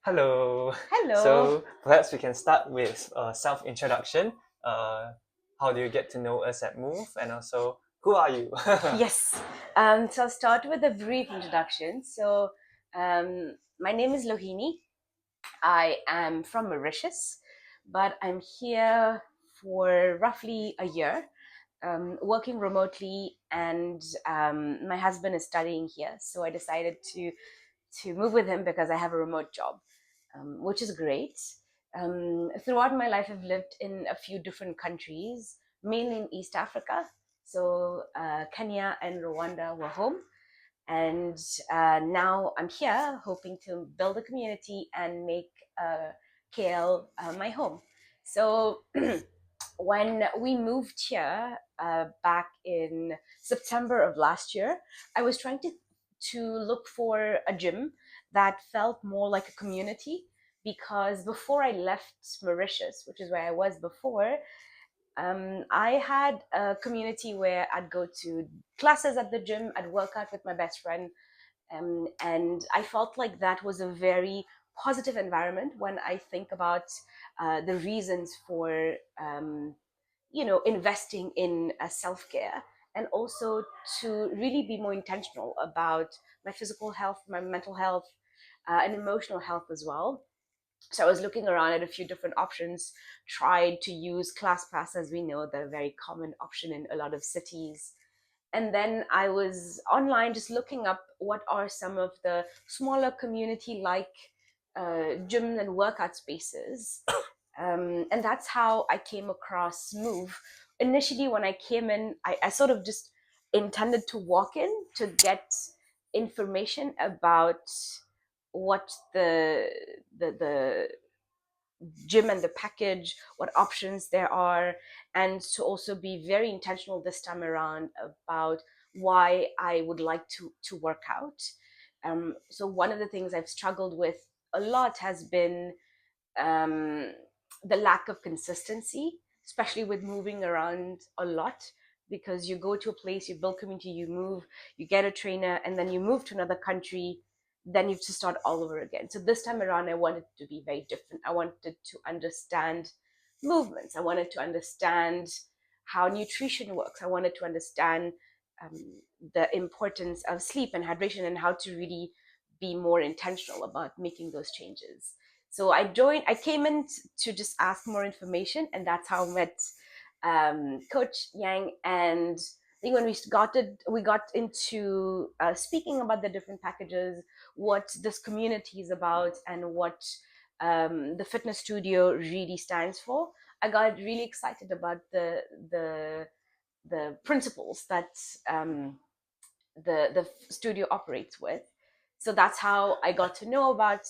Hello. Hello. So perhaps we can start with self-introduction. Uh, how do you get to know us at Move, and also who are you? Yes. So I'll start with a brief introduction. My name is Lohinee. I am from Mauritius, but I'm here for roughly a year, working remotely, and my husband is studying here. So I decided to move with him because I have a remote job, which is great. Throughout my life, I've lived in a few different countries, mainly in East Africa. Kenya and Rwanda were home. And now I'm here hoping to build a community and make KL my home. So when we moved here back in September of last year, I was trying to look for a gym that felt more like a community because before I left Mauritius, which is where I was before, I had a community where I'd go to classes at the gym, I'd work out with my best friend, and I felt like that was a very positive environment when I think about the reasons for investing in self-care, and also to really be more intentional about my physical health, my mental health, and emotional health as well. So I was looking around at a few different options, tried to use ClassPass, as we know, the very common option in a lot of cities. And then I was online just looking up what are some of the smaller community like gyms and workout spaces. And that's how I came across Move. Initially, when I came in, I sort of just intended to walk in to get information about what the gym and the package, what options there are, and to also be very intentional this time around about why I would like to work out. So one of the things I've struggled with a lot has been um, the lack of consistency, especially with moving around a lot. Because you go to a place, you build community, you move, you get a trainer, and then you move to another country, then you have to start all over again. So this time around, I wanted to be very different. I wanted to understand movements. I wanted to understand how nutrition works. I wanted to understand the importance of sleep and hydration and how to really be more intentional about making those changes. So I came in to just ask more information, and that's how I met Coach Yang. And I think when we got into speaking about the different packages, what this community is about, and what the fitness studio really stands for. I got really excited about the the principles that um, the studio operates with. So that's how I got to know about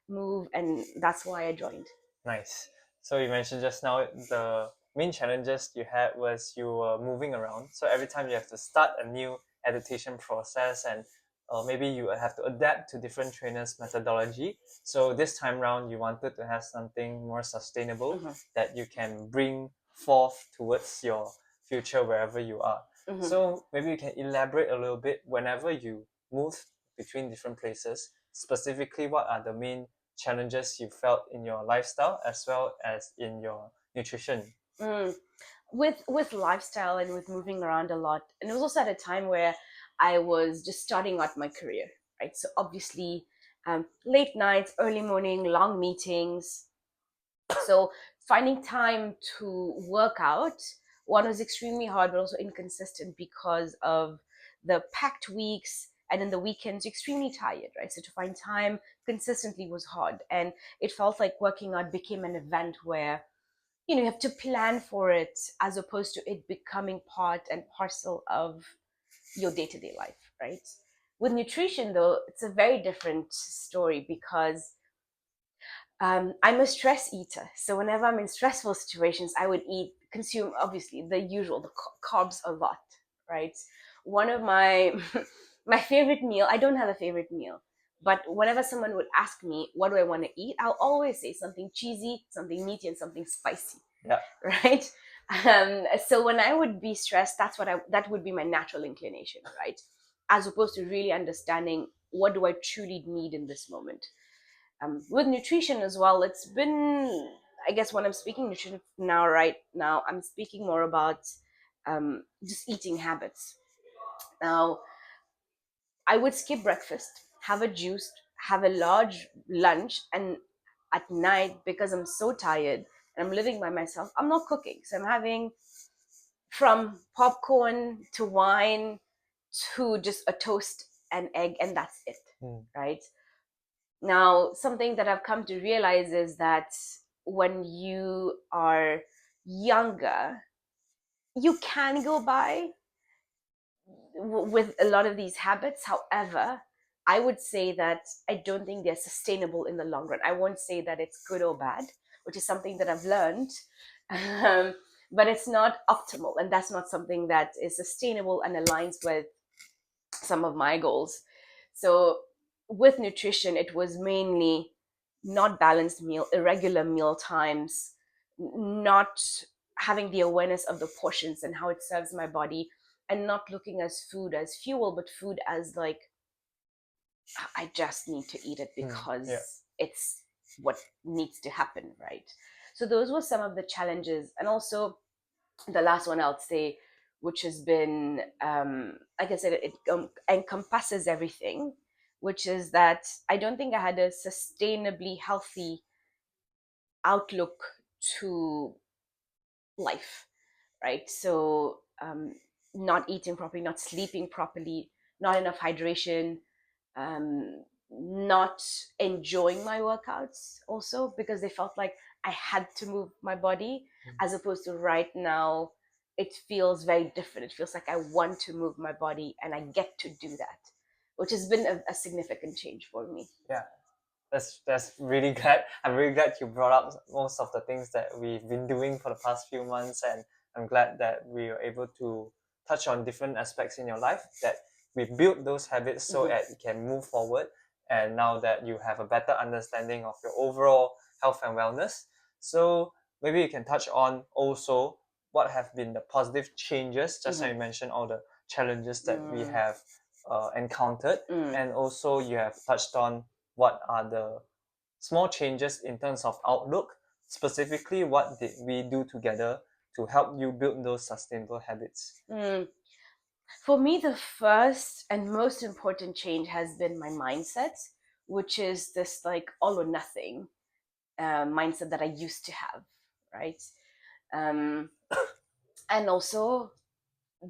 Move, and that's why I joined. Nice. So you mentioned just now the main challenges you had was you were moving around. So every time you have to start a new adaptation process, and maybe you have to adapt to different trainers' methodology. So this time round, you wanted to have something more sustainable Mm-hmm. that you can bring forth towards your future wherever you are. Mm-hmm. So maybe you can elaborate a little bit whenever you move between different places. Specifically, what are the main challenges you felt in your lifestyle as well as in your nutrition? Mm. With lifestyle and with moving around a lot, and it was also at a time where I was just starting out my career, right? So obviously, late nights, early morning, long meetings. So finding time to work out, one was extremely hard, but also inconsistent because of the packed weeks. And in the weekends, you're extremely tired, right? So to find time consistently was hard. And it felt like working out became an event where you have to plan for it as opposed to it becoming part and parcel of your day-to-day life, right? With nutrition, though, it's a very different story because I'm a stress eater. So whenever I'm in stressful situations, I would consume obviously the usual, the carbs a lot, right? One of my my favorite meal. I don't have a favorite meal, but whenever someone would ask me what do I want to eat, I'll always say something cheesy, something meaty, and something spicy, Yeah. right? So when I would be stressed, that would be my natural inclination, right? As opposed to really understanding what do I truly need in this moment. With nutrition as well, it's been, I guess when I'm speaking nutrition now, right now, I'm speaking more about just eating habits. Now, I would skip breakfast, have a juice, have a large lunch, and at night, because I'm so tired and I'm living by myself, I'm not cooking. So I'm having from popcorn to wine to just a toast and egg, and that's it, right? Now, something that I've come to realize is that when you are younger, you can go by with a lot of these habits. However, I would say that I don't think they're sustainable in the long run. I won't say that it's good or bad, which is something that I've learned. But it's not optimal, and that's not something that is sustainable and aligns with some of my goals. So with nutrition, it was mainly not balanced meal, irregular meal times, not having the awareness of the portions and how it serves my body, and not looking as food as fuel, but food as like, I just need to eat it because it's what needs to happen, right? So those were some of the challenges. And also the last one I'll say, which has been, like I said, it encompasses everything, which is that I don't think I had a sustainably healthy outlook to life, right? So, not eating properly, not sleeping properly, not enough hydration, not enjoying my workouts also because they felt like I had to move my body, as opposed to right now, it feels very different. It feels like I want to move my body and I get to do that, which has been a significant change for me. Yeah, that's really glad. I'm really glad you brought up most of the things that we've been doing for the past few months, and I'm glad that we were able to touch on different aspects in your life, that we built those habits so that you can move forward. And now that you have a better understanding of your overall health and wellness, so maybe you can touch on also what have been the positive changes. Just now you mentioned all the challenges that we have encountered, and also you have touched on what are the small changes in terms of outlook. Specifically, what did we do together to help you build those sustainable habits? For me, the first and most important change has been my mindset, which is this like all or nothing mindset that I used to have, right? Um, and also,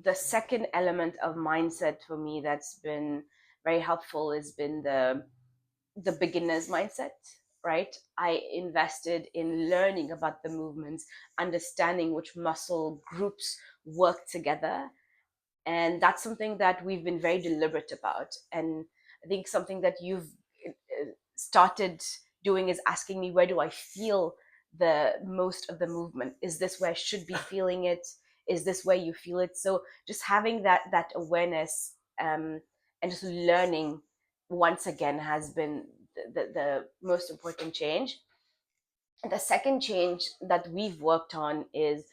the second element of mindset for me that's been very helpful has been the beginner's mindset, right? I invested in learning about the movements, understanding which muscle groups work together, and that's something that we've been very deliberate about. And I think something that you've started doing is asking me, where do I feel the most of the movement? Is this where I should be feeling it? Is this where you feel it? So just having that awareness, and just learning once again has been the most important change. The second change that we've worked on is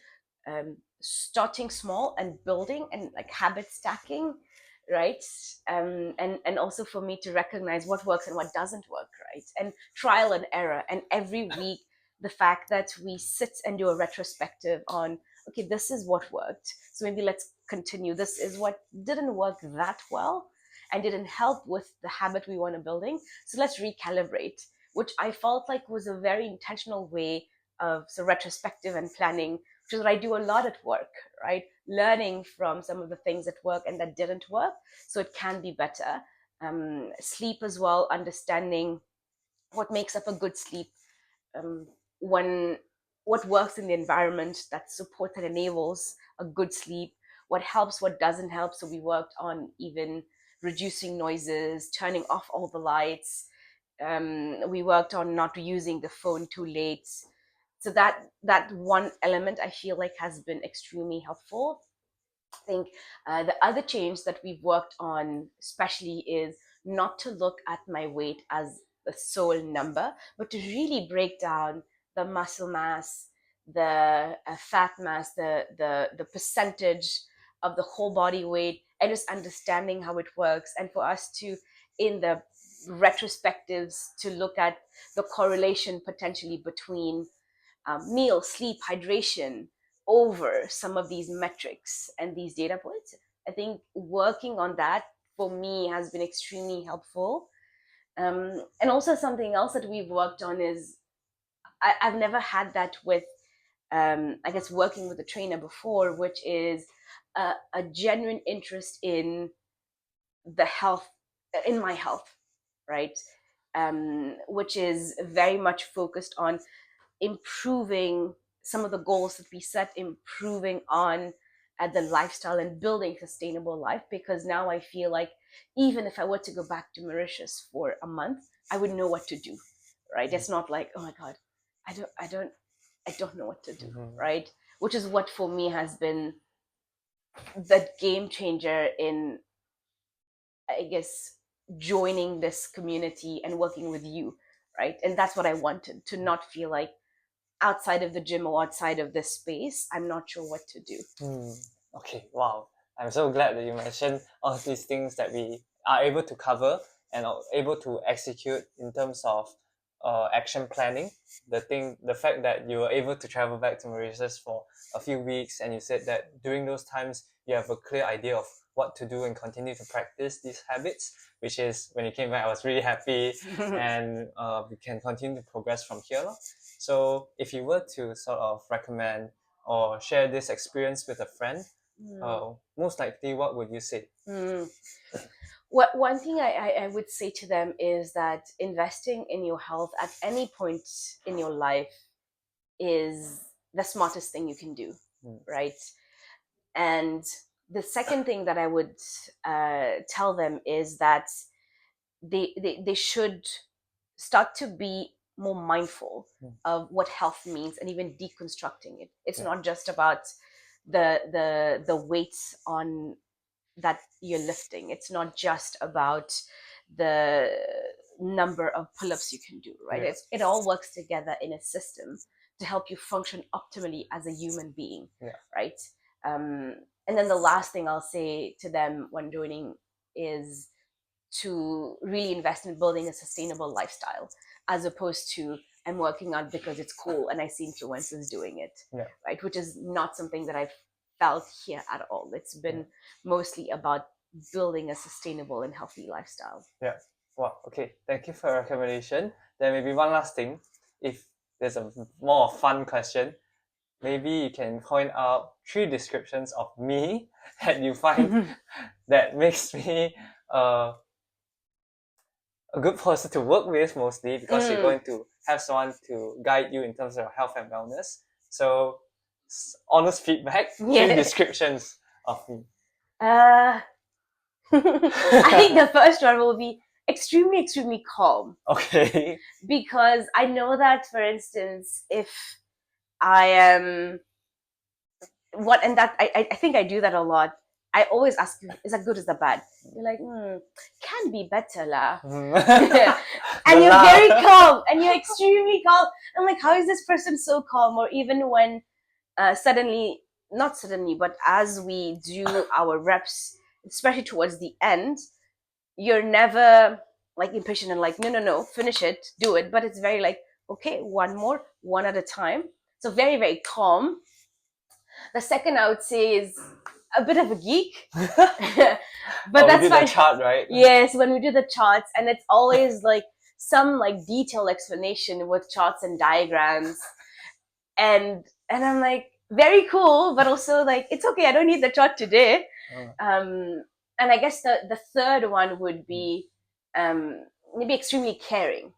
starting small and building and like habit stacking, right? And also for me to recognize what works and what doesn't work, right? And trial and error. And every week, the fact that we sit and do a retrospective on, okay, this is what worked, so maybe let's continue. This is what didn't work that well and didn't help with the habit we want to building, so let's recalibrate, which I felt like was a very intentional way of so retrospective and planning, which is what I do a lot at work, right? Learning from some of the things that work and that didn't work, so it can be better. Sleep as well, understanding what makes up a good sleep, um, when what works in the environment that supports and enables a good sleep, what helps, what doesn't help. So we worked on even reducing noises, turning off all the lights. We worked on not using the phone too late. So that one element I feel like has been extremely helpful. I think the other change that we've worked on, especially, is not to look at my weight as the sole number, but to really break down the muscle mass, the fat mass, the percentage of the whole body weight, and just understanding how it works. And for us to, in the retrospectives to look at the correlation potentially between meal, sleep, hydration over some of these metrics and these data points. I think working on that for me has been extremely helpful. And also something else that we've worked on is I've never had that with, I guess, working with a trainer before, which is a genuine interest in the health, in my health, right? Which is very much focused on improving some of the goals that we set, improving on the lifestyle and building sustainable life. Because now I feel like even if I were to go back to Mauritius for a month, I would know what to do, right? It's not like, oh my God, I don't know what to do, right? Which is what for me has been the game changer in, I guess, joining this community and working with you, right? And that's what I wanted, to not feel like outside of the gym or outside of this space, I'm not sure what to do. Okay, wow. I'm so glad that you mentioned all these things that we are able to cover and are able to execute in terms of action planning. The fact that you were able to travel back to Mauritius for a few weeks, and you said that during those times you have a clear idea of what to do and continue to practice these habits, which is when you came back, I was really happy, and we can continue to progress from here. So if you were to sort of recommend or share this experience with a friend, most likely, what would you say? One thing I would say to them is that investing in your health at any point in your life is the smartest thing you can do, right? And the second thing that I would tell them is that they should start to be more mindful of what health means and even deconstructing it. It's not just about the weights on that you're lifting. It's not just about the number of pull-ups you can do, right? It all works together in a system to help you function optimally as a human being, right? And then the last thing I'll say to them when joining is to really invest in building a sustainable lifestyle, as opposed to I'm working out because it's cool and I see influencers doing it, right? Which is not something that I've felt here at all. It's been mostly about building a sustainable and healthy lifestyle. Yeah. Wow. Okay. Thank you for your recommendation. Then maybe one last thing, if there's a more fun question, maybe you can point out 3 descriptions of me that you find that makes me a good person to work with, mostly because you're going to have someone to guide you in terms of health and wellness. So, honest feedback, 3 descriptions of me. I think the first one will be extremely calm. Okay. Because I know that, for instance, if I am and that I think I do that a lot. I always ask you, is that good, is that bad? You're like, can be better lah. And you're very calm and you're extremely calm. I'm like, how is this person so calm? Or even when not suddenly, but as we do our reps, especially towards the end, you're never like impatient and like, no, finish it, do it. But it's very like, okay, one more, one at a time. So very, very calm. The second I would say is a bit of a geek. But that's fine. The chart, right? Yes, when we do the charts, and it's always like some like detailed explanation with charts and diagrams. And I'm like, very cool, but also like, it's okay, I don't need the chart today. And I guess the third one would be maybe extremely caring,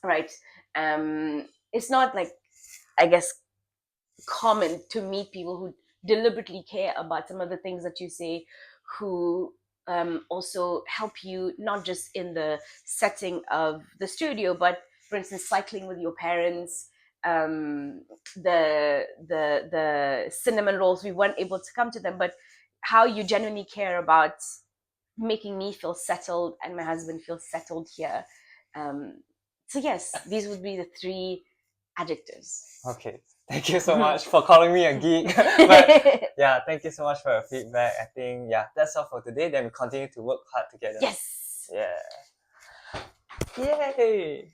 right? It's not like, I guess, common to meet people who deliberately care about some of the things that you say, who also help you not just in the setting of the studio, but for instance, cycling with your parents, the cinnamon rolls, we weren't able to come to them, but how you genuinely care about making me feel settled and my husband feel settled here. So yes, these would be the 3 adjectives. Okay. Thank you so much for calling me a geek. But yeah, thank you so much for your feedback. I think, that's all for today. Then we continue to work hard together. Yes. Yeah. Yay!